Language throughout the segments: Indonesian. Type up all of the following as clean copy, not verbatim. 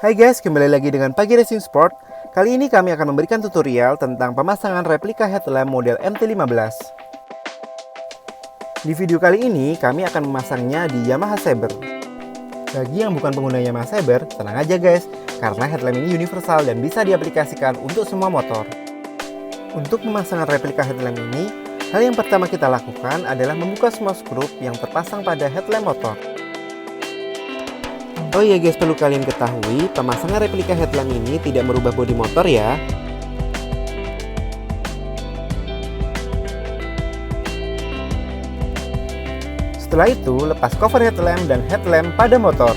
Hai guys, kembali lagi dengan Pagi Racing Sport. Kali ini kami akan memberikan tutorial tentang pemasangan replika headlamp model MT-15. Di video kali ini, kami akan memasangnya di Yamaha Saber. Bagi yang bukan pengguna Yamaha Saber, tenang aja guys, karena headlamp ini universal dan bisa diaplikasikan untuk semua motor. Untuk pemasangan replika headlamp ini, hal yang pertama kita lakukan adalah membuka semua skrup yang terpasang pada headlamp motor. Oh iya guys, perlu kalian ketahui, pemasangan replika headlamp ini tidak merubah bodi motor ya. Setelah itu, lepas cover headlamp dan headlamp pada motor.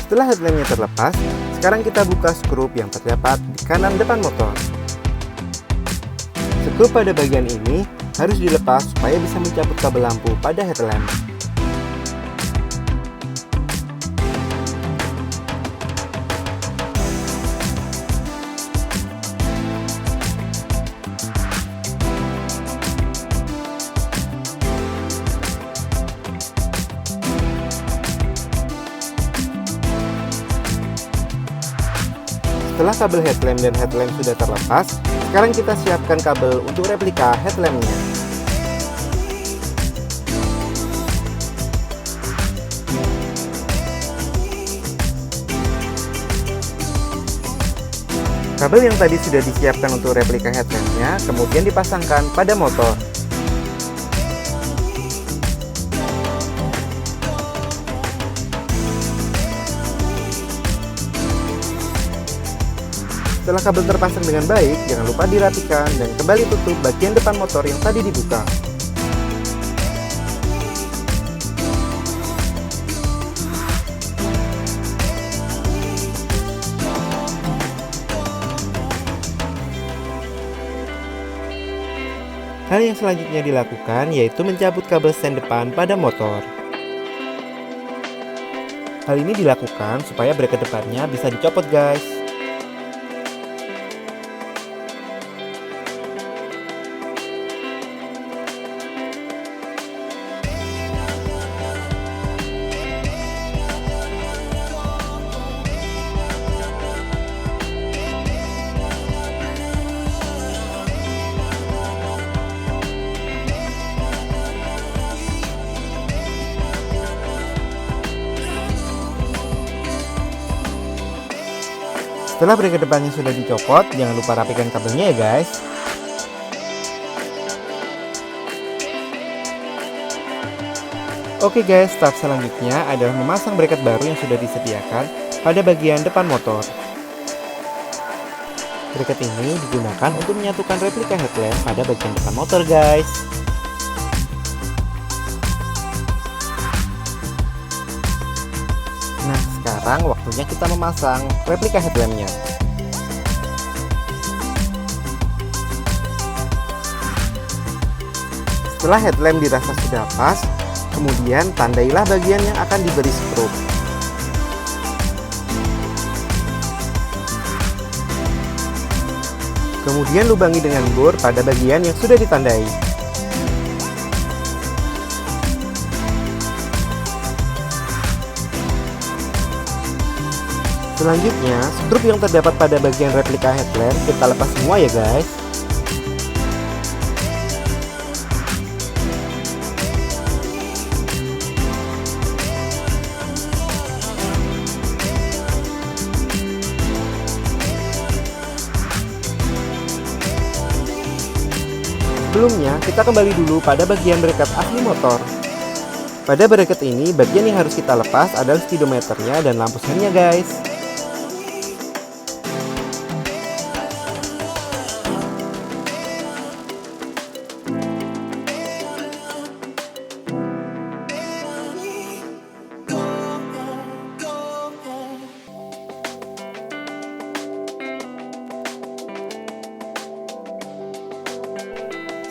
Setelah headlampnya terlepas, sekarang kita buka skrup yang terdapat di kanan depan motor. Skrup pada bagian ini harus dilepas supaya bisa mencabut kabel lampu pada headlamp. Setelah kabel headlamp dan headlamp sudah terlepas, sekarang kita siapkan kabel untuk replika headlampnya. Kabel yang tadi sudah disiapkan untuk replika headlampnya kemudian dipasangkan pada motor. Setelah kabel terpasang dengan baik, jangan lupa dirapikan dan kembali tutup bagian depan motor yang tadi dibuka. Hal yang selanjutnya dilakukan yaitu mencabut kabel sen depan pada motor. Hal ini dilakukan supaya bracket depannya bisa dicopot guys. Setelah bracket depannya sudah dicopot, jangan lupa rapikan kabelnya ya guys. Oke guys, tahap selanjutnya adalah memasang bracket baru yang sudah disediakan pada bagian depan motor. Bracket ini digunakan untuk menyatukan replika headlamp pada bagian depan motor guys. Nah, sekarang waktunya kita memasang replika headlampnya. Setelah headlamp dirasa sudah pas, kemudian tandailah bagian yang akan diberi skrup. Kemudian lubangi dengan bor pada bagian yang sudah ditandai. Selanjutnya, skrup yang terdapat pada bagian replika headlamp kita lepas semua ya guys. Sebelumnya, kita kembali dulu pada bagian bracket asli motor. Pada bracket ini, bagian yang harus kita lepas adalah speedometernya dan lampu sennya guys.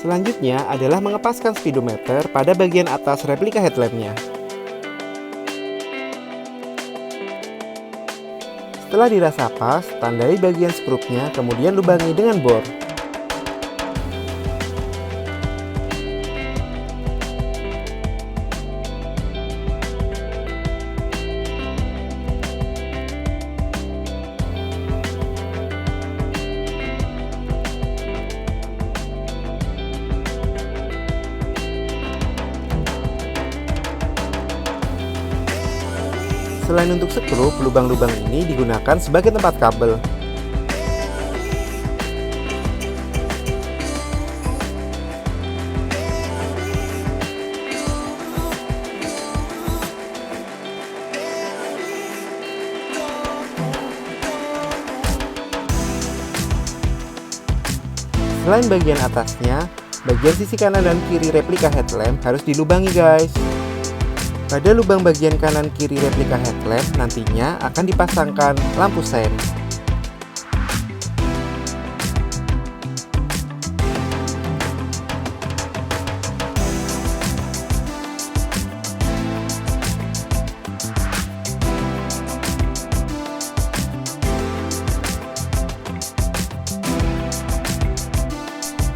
Selanjutnya adalah mengepaskan speedometer pada bagian atas replika headlampnya. Setelah dirasa pas, tandai bagian skrupnya, kemudian lubangi dengan bor. Selain untuk skrup, lubang-lubang ini digunakan sebagai tempat kabel. Selain bagian atasnya, bagian sisi kanan dan kiri replika headlamp harus dilubangi guys. Pada lubang bagian kanan kiri replika headlamp nantinya akan dipasangkan lampu sen.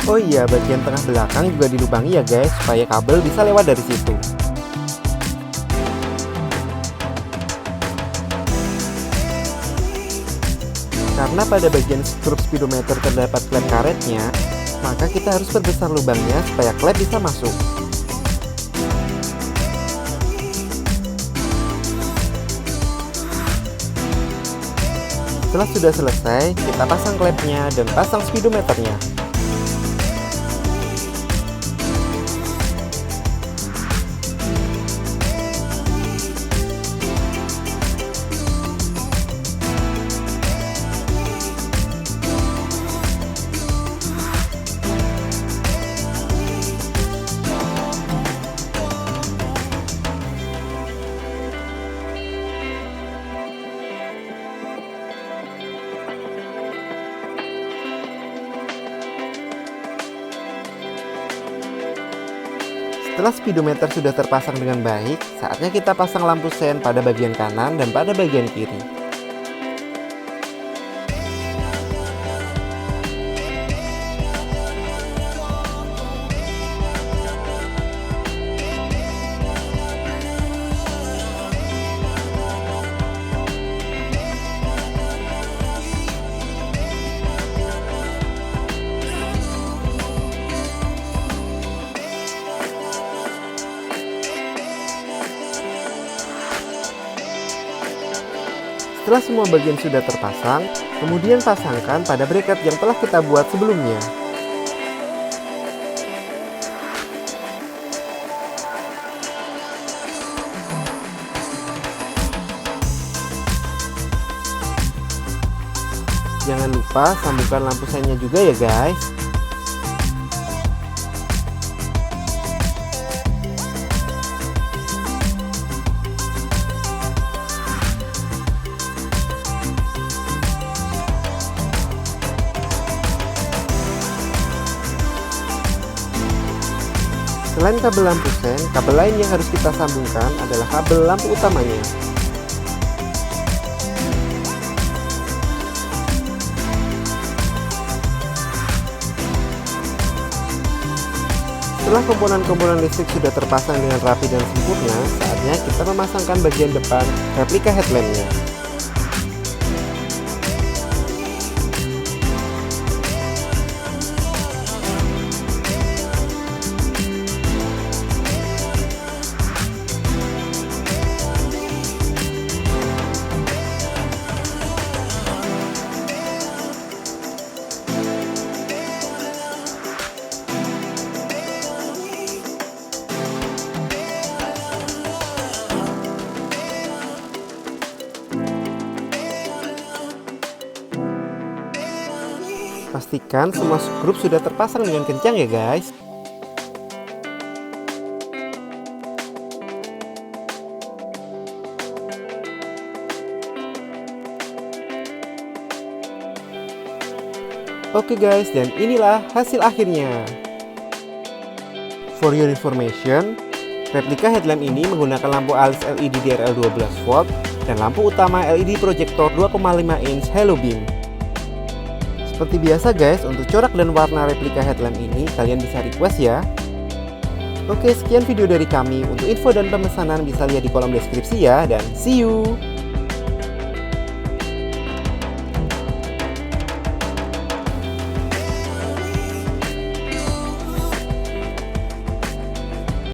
Oh iya, bagian tengah belakang juga dilubangi ya guys, supaya kabel bisa lewat dari situ. Karena pada bagian skrup speedometer terdapat klep karetnya, maka kita harus perbesar lubangnya supaya klep bisa masuk. Setelah sudah selesai, kita pasang klepnya dan pasang speedometernya. Setelah speedometer sudah terpasang dengan baik, saatnya kita pasang lampu sen pada bagian kanan dan pada bagian kiri. Setelah semua bagian sudah terpasang, kemudian pasangkan pada bracket yang telah kita buat sebelumnya. Jangan lupa sambungkan lampu sennya juga ya guys. Selain kabel lampu sen, kabel lain yang harus kita sambungkan adalah kabel lampu utamanya. Setelah komponen-komponen listrik sudah terpasang dengan rapi dan sempurna, saatnya kita memasangkan bagian depan replika headlampnya. Pastikan semua skrup sudah terpasang dengan kencang ya guys. Oke guys, dan inilah hasil akhirnya. For your information, replika headlamp ini menggunakan lampu alis LED DRL 12 volt dan lampu utama LED proyektor 2,5 inch halo beam. Seperti biasa guys, untuk corak dan warna replika headlamp ini kalian bisa request ya. Oke, sekian video dari kami. Untuk info dan pemesanan bisa lihat di kolom deskripsi ya, dan see you!